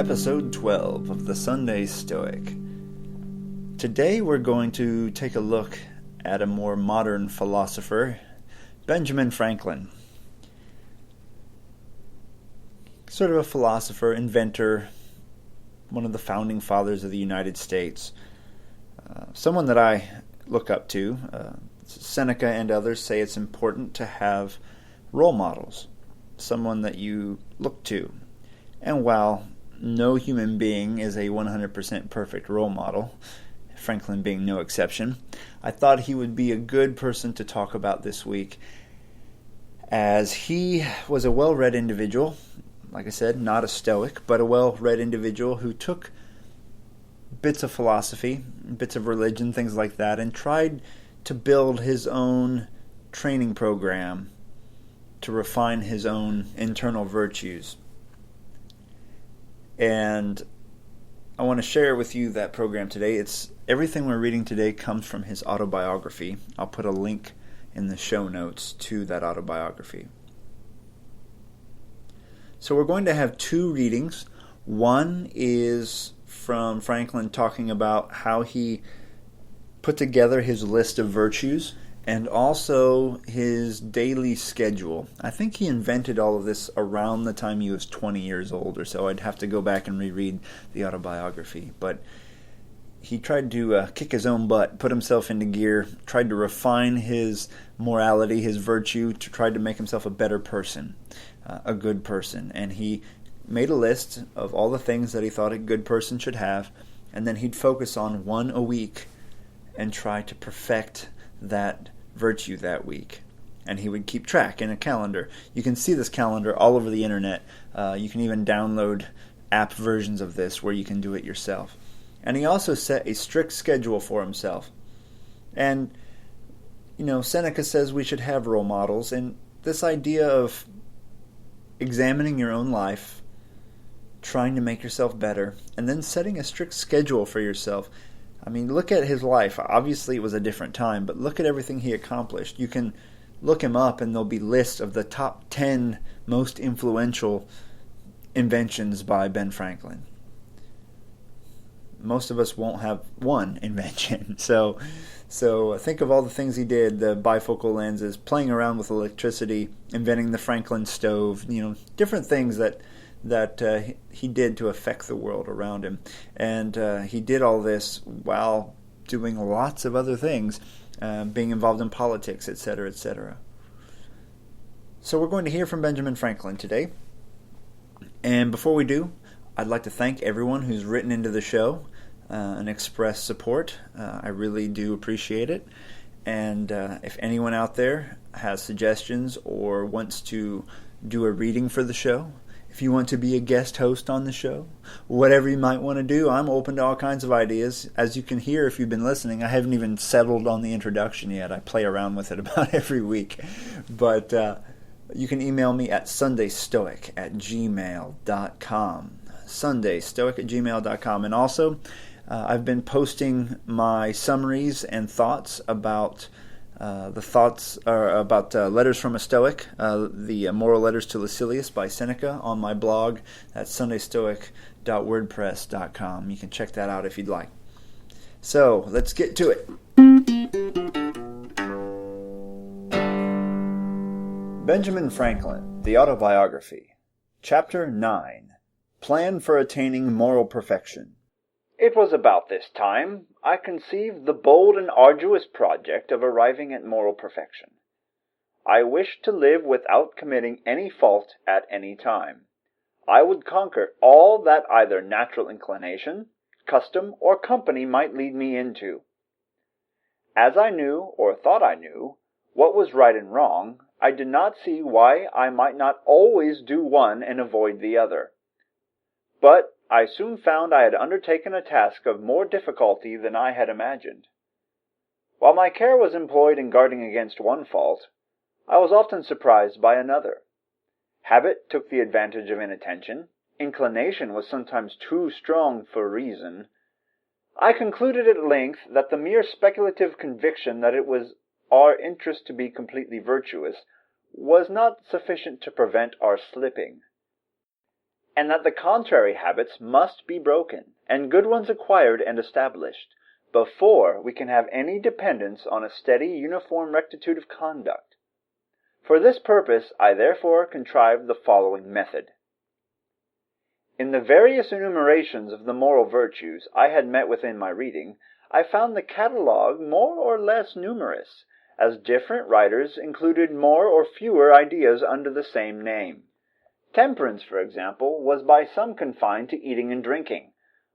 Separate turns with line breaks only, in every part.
Episode 12 of the Sunday Stoic. Today we're going to take a look at a more modern philosopher, Benjamin Franklin. Sort of a philosopher, inventor, one of the founding fathers of the United States. Someone that I look up to. Seneca and others say it's important to have role models, someone that you look to. And while no human being is a 100% perfect role model, Franklin being no exception, I thought he would be a good person to talk about this week, as he was a well-read individual, like I said, not a Stoic, but a well-read individual who took bits of philosophy, bits of religion, things like that, and tried to build his own training program to refine his own internal virtues. And I want to share with you that program today. Everything we're reading today comes from his autobiography. I'll put a link in the show notes to that autobiography. So we're going to have two readings. One is from Franklin talking about how he put together his list of virtues and also his daily schedule. I think he invented all of this around the time he was 20 years old or so. I'd have to go back and reread the autobiography. But he tried to kick his own butt, put himself into gear, tried to refine his morality, his virtue, to try to make himself a better person, a good person. And he made a list of all the things that he thought a good person should have, and then he'd focus on one a week and try to perfect that virtue that week. And he would keep track in a calendar. You can see this calendar all over the internet. You can even download app versions of this where you can do it yourself. And he also set a strict schedule for himself. And, Seneca says we should have role models. And this idea of examining your own life, trying to make yourself better, and then setting a strict schedule for yourself. I mean, look at his life. Obviously, it was a different time, but look at everything he accomplished. You can look him up, and there'll be lists of the top 10 most influential inventions by Ben Franklin. Most of us won't have one invention. So think of all the things he did: the bifocal lenses, playing around with electricity, inventing the Franklin stove. Different things that he did to affect the world around him. And he did all this while doing lots of other things, being involved in politics, etc., etc. So we're going to hear from Benjamin Franklin today. And before we do, I'd like to thank everyone who's written into the show and expressed support. I really do appreciate it. And if anyone out there has suggestions or wants to do a reading for the show, if you want to be a guest host on the show, whatever you might want to do, I'm open to all kinds of ideas. As you can hear if you've been listening, I haven't even settled on the introduction yet. I play around with it about every week. But you can email me at sundaystoic@gmail.com. sundaystoic@gmail.com. And also, I've been posting my summaries and thoughts about Letters from a Stoic, the Moral Letters to Lucilius by Seneca, on my blog at sundaystoic.wordpress.com. You can check that out if you'd like. So, let's get to it. Benjamin Franklin, The Autobiography, Chapter 9, Plan for Attaining Moral Perfection. It was about this time I conceived the bold and arduous project of arriving at moral perfection. I wished to live without committing any fault at any time. I would conquer all that either natural inclination, custom, or company might lead me into. As I knew, or thought I knew, what was right and wrong, I did not see why I might not always do one and avoid the other. But I soon found I had undertaken a task of more difficulty than I had imagined. While my care was employed in guarding against one fault, I was often surprised by another. Habit took the advantage of inattention. Inclination was sometimes too strong for reason. I concluded at length that the mere speculative conviction that it was our interest to be completely virtuous was not sufficient to prevent our slipping. and that the contrary habits must be broken, and good ones acquired and established, before we can have any dependence on a steady, uniform rectitude of conduct. For this purpose I therefore contrived the following method. In the various enumerations of the moral virtues I had met with in my reading, I found the catalogue more or less numerous, as different writers included more or fewer ideas under the same name. Temperance, for example, was by some confined to eating and drinking,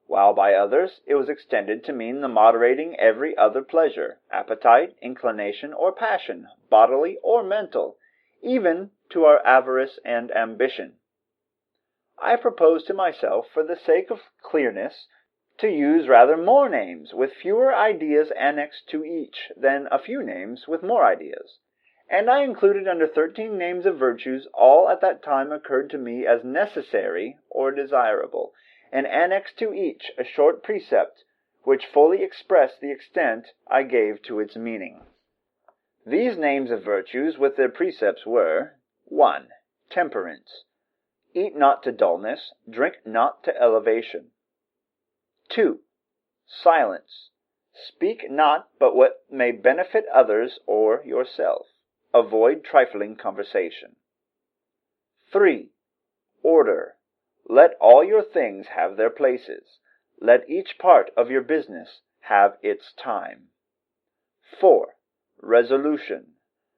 while by others it was extended to mean the moderating every other pleasure, appetite, inclination, or passion, bodily or mental, even to our avarice and ambition. I propose to myself, for the sake of clearness, to use rather more names with fewer ideas annexed to each than a few names with more ideas. And I included under 13 names of virtues all at that time occurred to me as necessary or desirable, and annexed to each a short precept which fully expressed the extent I gave to its meaning. These names of virtues with their precepts were: 1. Temperance. Eat not to dullness, drink not to elevation. 2. Silence. Speak not but what may benefit others or yourself. Avoid trifling conversation. 3. Order. Let all your things have their places. Let each part of your business have its time. 4. Resolution.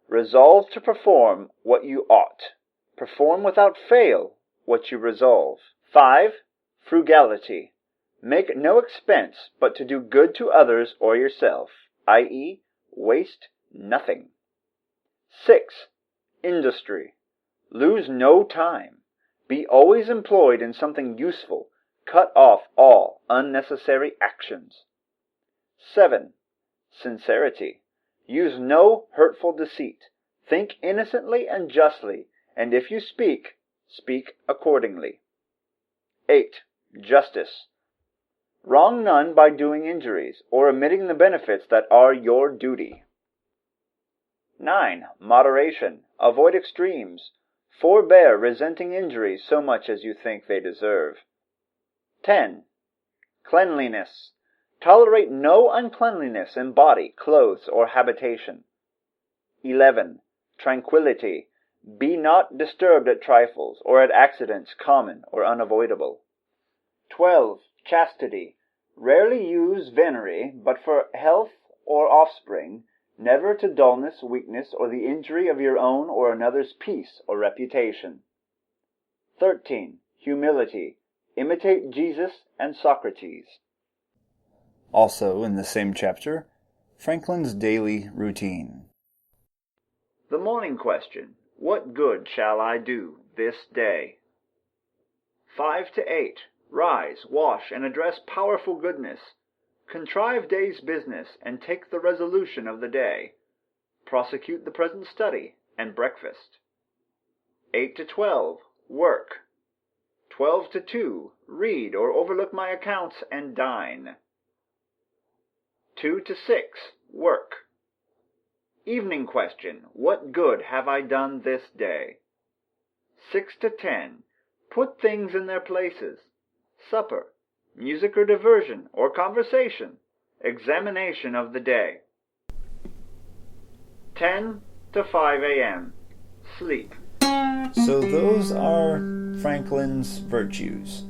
Resolve to perform what you ought. Perform without fail what you resolve. 5. Frugality. Make no expense but to do good to others or yourself, i.e., waste nothing. 6. Industry. Lose no time. Be always employed in something useful. Cut off all unnecessary actions. 7. Sincerity. Use no hurtful deceit. Think innocently and justly, and if you speak, speak accordingly. 8. Justice. Wrong none by doing injuries, or omitting the benefits that are your duty. 9. Moderation. Avoid extremes. Forbear resenting injuries so much as you think they deserve. 10. Cleanliness. Tolerate no uncleanliness in body, clothes, or habitation. 11. Tranquility. Be not disturbed at trifles, or at accidents common or unavoidable. 12. Chastity. Rarely use venery, but for health or offspring, never to dullness, weakness, or the injury of your own or another's peace or reputation. 13. Humility. Imitate Jesus and Socrates. Also, in the same chapter, Franklin's daily routine. The morning question: what good shall I do this day? 5 to 8. Rise, wash, and address powerful goodness. Contrive day's business, and take the resolution of the day. Prosecute the present study, and breakfast. 8 to 12. Work. 12 to 2. Read or overlook my accounts and dine. 2 to 6. Work. Evening question: what good have I done this day? 6 to 10. Put things in their places. Supper, music or diversion, or conversation. Examination of the day. 10 to 5 a.m. Sleep. So those are Franklin's virtues.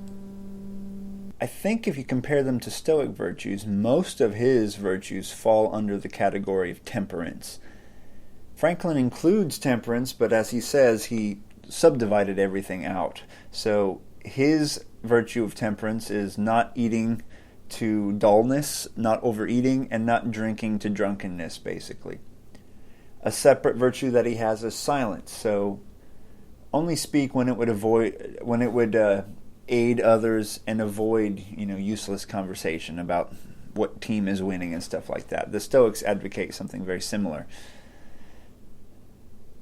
I think if you compare them to Stoic virtues, most of his virtues fall under the category of temperance. Franklin includes temperance, but as he says, he subdivided everything out. So his virtue of temperance is not eating to dullness, not overeating, and not drinking to drunkenness, basically. A separate virtue that he has is silence. So only speak when it would aid others, and avoid useless conversation about what team is winning and stuff like that. The Stoics advocate something very similar.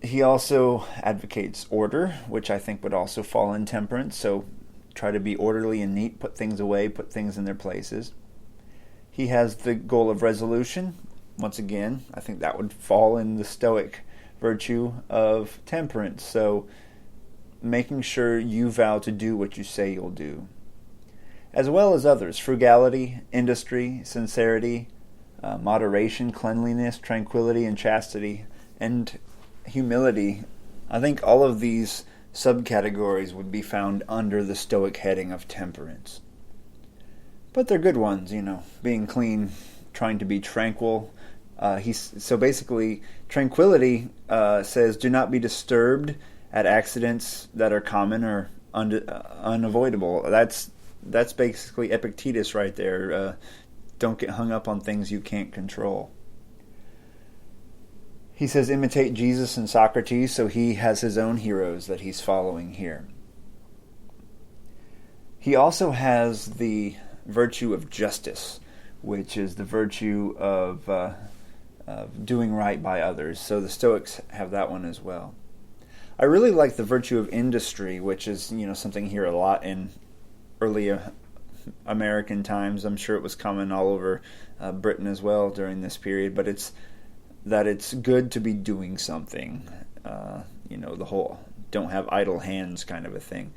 He also advocates order, which I think would also fall in temperance. So try to be orderly and neat, put things away, put things in their places. He has the goal of resolution. Once again, I think that would fall in the Stoic virtue of temperance. So making sure you vow to do what you say you'll do, as well as others: frugality, industry, sincerity, moderation, cleanliness, tranquility, and chastity, and humility. I think all of these subcategories would be found under the Stoic heading of temperance. But they're good ones, being clean, trying to be tranquil. So basically, tranquility says do not be disturbed at accidents that are common or unavoidable. That's basically Epictetus right there. Don't get hung up on things you can't control. He says imitate Jesus and Socrates, so he has his own heroes that he's following here. He also has the virtue of justice, which is the virtue of doing right by others. So the Stoics have that one as well. I really like the virtue of industry, which is something here a lot in early American times. I'm sure it was common all over Britain as well during this period, but it's good to be doing something. The whole don't have idle hands kind of a thing.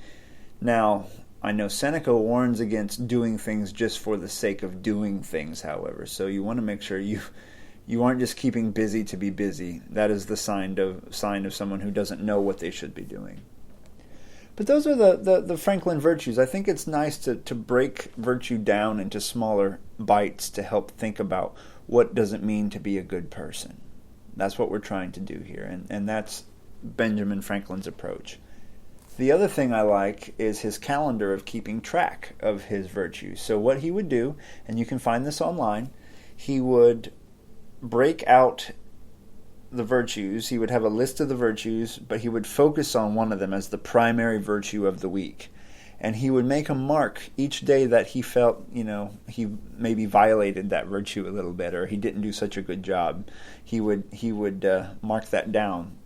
Now, I know Seneca warns against doing things just for the sake of doing things, however. So you want to make sure you aren't just keeping busy to be busy. That is the sign of someone who doesn't know what they should be doing. But those are the Franklin virtues. I think it's nice to break virtue down into smaller bites to help think about what does it mean to be a good person. That's what we're trying to do here, and that's Benjamin Franklin's approach. The other thing I like is his calendar of keeping track of his virtues. So what he would do, and you can find this online, he would break out the virtues. He would have a list of the virtues, but he would focus on one of them as the primary virtue of the week. And he would make a mark each day that he felt, he maybe violated that virtue a little bit, or he didn't do such a good job. He would mark that down.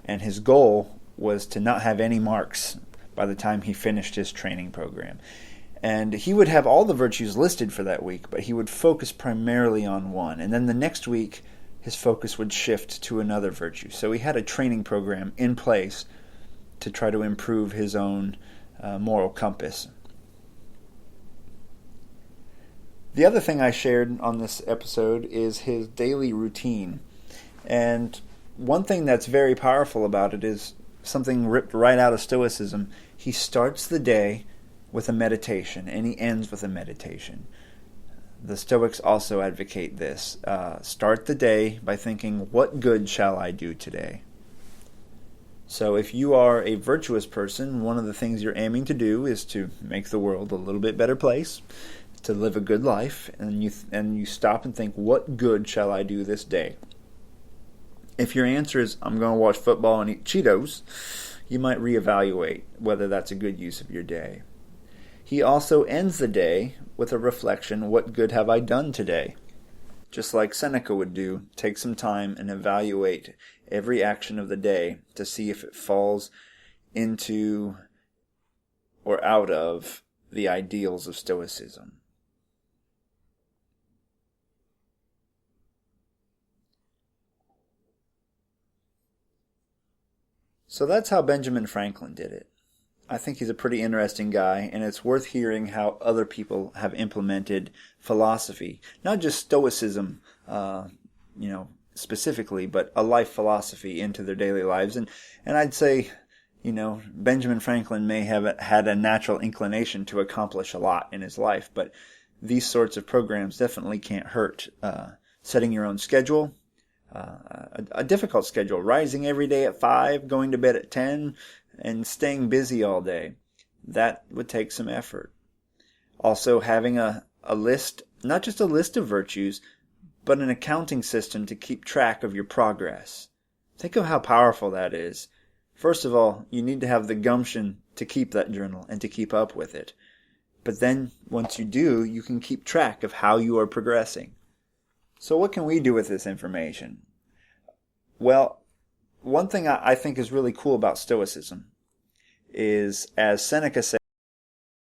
And his goal was to not have any marks by the time he finished his training program. And he would have all the virtues listed for that week, but he would focus primarily on one. And then the next week, his focus would shift to another virtue. So he had a training program in place to try to improve his own moral compass. The other thing I shared on this episode is his daily routine. And one thing that's very powerful about it is something ripped right out of Stoicism. He starts the day with a meditation, and he ends with a meditation. The Stoics also advocate this. Start the day by thinking, what good shall I do today? So if you are a virtuous person, one of the things you're aiming to do is to make the world a little bit better place, to live a good life, and you stop and think, what good shall I do this day? If your answer is, I'm going to watch football and eat Cheetos, you might reevaluate whether that's a good use of your day. He also ends the day with a reflection, what good have I done today? Just like Seneca would do, take some time and evaluate every action of the day to see if it falls into or out of the ideals of Stoicism. So that's how Benjamin Franklin did it. I think he's a pretty interesting guy, and it's worth hearing how other people have implemented philosophy, not just Stoicism, specifically, but a life philosophy into their daily lives. And I'd say, Benjamin Franklin may have had a natural inclination to accomplish a lot in his life, but these sorts of programs definitely can't hurt. Setting your own schedule, a difficult schedule, rising every day at 5, going to bed at 10, and staying busy all day. That would take some effort. Also having a list, not just a list of virtues, but an accounting system to keep track of your progress. Think of how powerful that is. First of all, you need to have the gumption to keep that journal and to keep up with it. But then, once you do, you can keep track of how you are progressing. So what can we do with this information? Well, one thing I think is really cool about Stoicism is, as Seneca said,